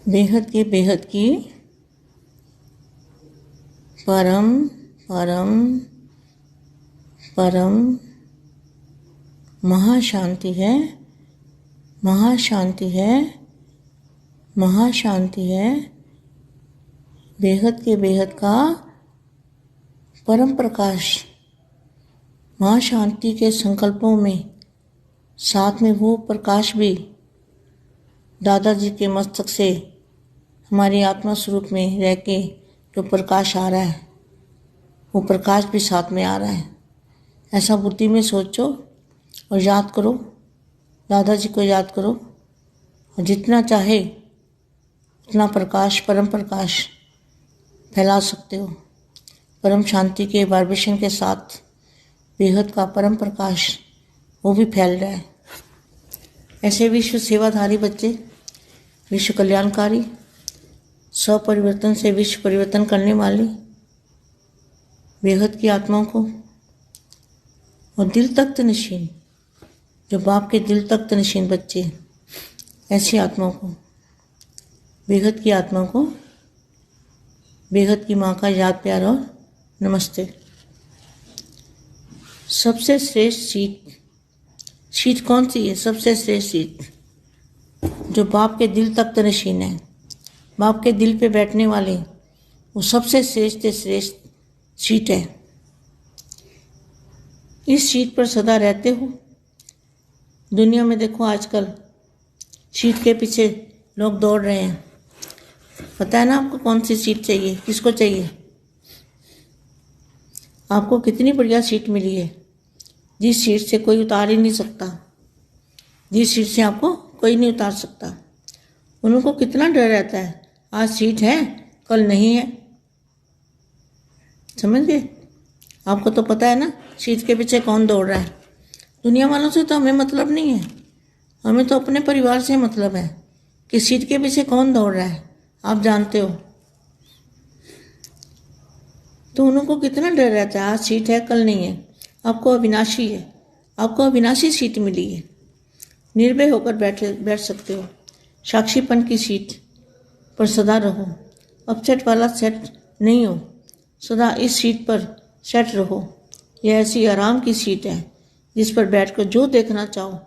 बेहद की परम परम परम महाशांति है, महाशांति है, महाशांति है। बेहद के बेहद का परम प्रकाश महाशांति के संकल्पों में साथ में वो प्रकाश भी दादाजी के मस्तक से हमारी आत्मा स्वरूप में रह के जो प्रकाश आ रहा है, वो प्रकाश भी साथ में आ रहा है। ऐसा बुद्धि में सोचो और याद करो, दादाजी को याद करो, और जितना चाहे उतना प्रकाश, परम प्रकाश फैला सकते हो। परम शांति के वाइब्रेशन के साथ बेहद का परम प्रकाश वो भी फैल रहा है। ऐसे विश्व सेवाधारी बच्चे, विश्व कल्याणकारी, स्वपरिवर्तन से विश्व परिवर्तन करने वाली बेहद की आत्माओं को और दिल तख्त नशीन, जो बाप के दिल तख्त नशीन बच्चे, ऐसी आत्माओं को, बेहद की आत्माओं को बेहद की माँ का याद प्यार और नमस्ते। सबसे श्रेष्ठ सीट कौन सी है? सबसे श्रेष्ठ सीट जो बाप के दिल तख्त नशीन है, बाप के दिल पे बैठने वाले, वो सबसे श्रेष्ठ सीट है। इस सीट पर सदा रहते हो। दुनिया में देखो आजकल सीट के पीछे लोग दौड़ रहे हैं। पता है ना आपको कौन सी सीट चाहिए, किसको चाहिए? आपको कितनी बढ़िया सीट मिली है, जिस सीट से कोई उतार ही नहीं सकता, जिस सीट से आपको कोई नहीं उतार सकता। उनको कितना डर रहता है, आज सीट है कल नहीं है। समझ गए? आपको तो पता है ना सीट के पीछे कौन दौड़ रहा है। दुनिया वालों से तो हमें मतलब नहीं है, हमें तो अपने परिवार से मतलब है कि सीट के पीछे कौन दौड़ रहा है, आप जानते हो। तो उनको कितना डर रहता है, आज सीट है कल नहीं है। आपको अविनाशी है, आपको अविनाशी सीट मिली है। निर्भय होकर बैठ सकते हो। साक्षीपन की सीट पर सदा रहो। अपसेट वाला सेट नहीं हो, सदा इस सीट पर सेट रहो। यह ऐसी आराम की सीट है जिस पर बैठकर जो देखना चाहो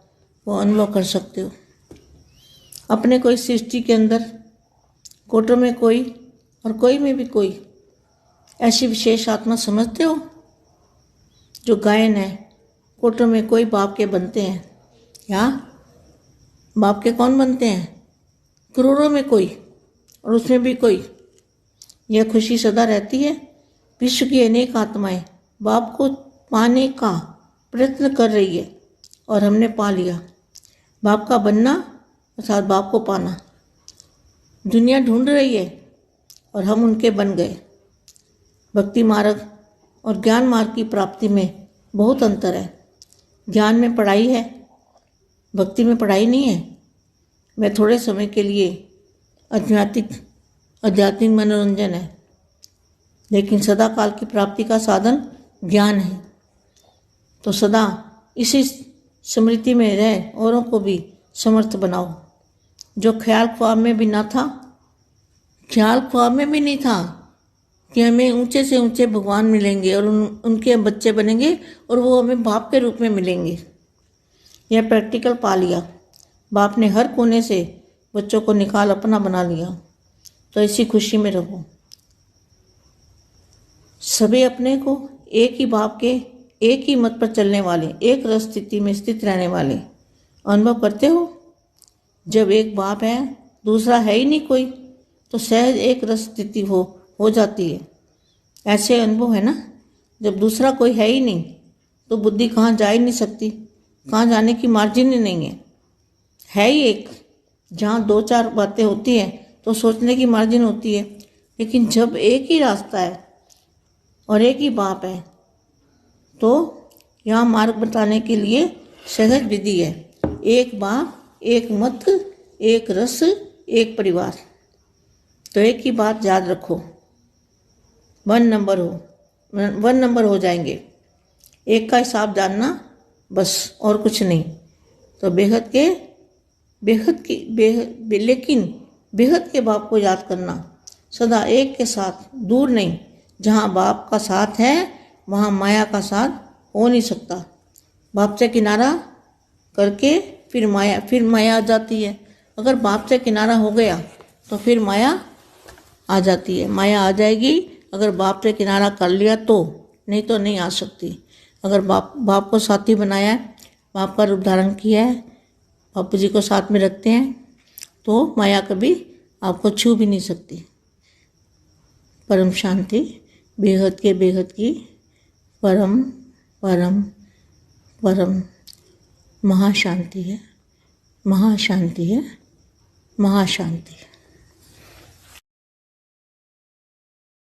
वो अनुभव कर सकते हो। अपने कोई सृष्टि के अंदर, कोटों में कोई और कोई में भी कोई ऐसी विशेष आत्मा समझते हो जो गायन है। कोटों में कोई बाप के बनते हैं, या बाप के कौन बनते हैं? करोड़ों में कोई, और उसमें भी कोई। यह खुशी सदा रहती है। विश्व की अनेक आत्माएं बाप को पाने का प्रयत्न कर रही है और हमने पा लिया। बाप का बनना अर्थात बाप को पाना। दुनिया ढूंढ रही है और हम उनके बन गए। भक्ति मार्ग और ज्ञान मार्ग की प्राप्ति में बहुत अंतर है। ज्ञान में पढ़ाई है, भक्ति में पढ़ाई नहीं है। मैं थोड़े समय के लिए आध्यात्मिक मनोरंजन है, लेकिन सदा काल की प्राप्ति का साधन ज्ञान है। तो सदा इसी स्मृति में रह औरों को भी समर्थ बनाओ। जो ख्याल ख्वाब में भी ना था, ख्याल ख्वाब में भी नहीं था कि हमें ऊंचे से ऊंचे भगवान मिलेंगे और उनके बच्चे बनेंगे और वो हमें बाप के रूप में मिलेंगे। यह प्रैक्टिकल पा लिया। बाप ने हर कोने से बच्चों को निकाल अपना बना लिया। तो इसी खुशी में रहो। सभी अपने को एक ही बाप के, एक ही मत पर चलने वाले, एक रस स्थिति में स्थित रहने वाले अनुभव करते हो। जब एक बाप है, दूसरा है ही नहीं कोई, तो सहज एक रस स्थिति हो जाती है। ऐसे अनुभव है ना। जब दूसरा कोई है ही नहीं तो बुद्धि कहाँ जा ही नहीं सकती, कहाँ जाने की मार्जिन ही नहीं है ही एक। जहाँ दो चार बातें होती हैं तो सोचने की मार्जिन होती है, लेकिन जब एक ही रास्ता है और एक ही बाप है तो यहाँ मार्ग बताने के लिए सहज विधि है। एक बाप, एक मत, एक रस, एक परिवार। तो एक ही बात याद रखो, 1 नंबर हो जाएंगे। एक का हिसाब जानना बस, और कुछ नहीं। तो लेकिन बेहद के बाप को याद करना, सदा एक के साथ, दूर नहीं। जहाँ बाप का साथ है वहाँ माया का साथ हो नहीं सकता। बाप से किनारा करके फिर माया आ जाती है। अगर बाप से किनारा हो गया तो फिर माया आ जाती है। माया आ जाएगी अगर बाप से किनारा कर लिया तो, नहीं तो नहीं आ सकती। अगर बाप को साथी बनाया है, बाप का रूप धारण किया है, बापू जी को साथ में रखते हैं, तो माया कभी आपको छू भी नहीं सकती। परम शांति बेहद के बेहद की परम परम परम महाशांति है, महाशांति है, महाशांति है।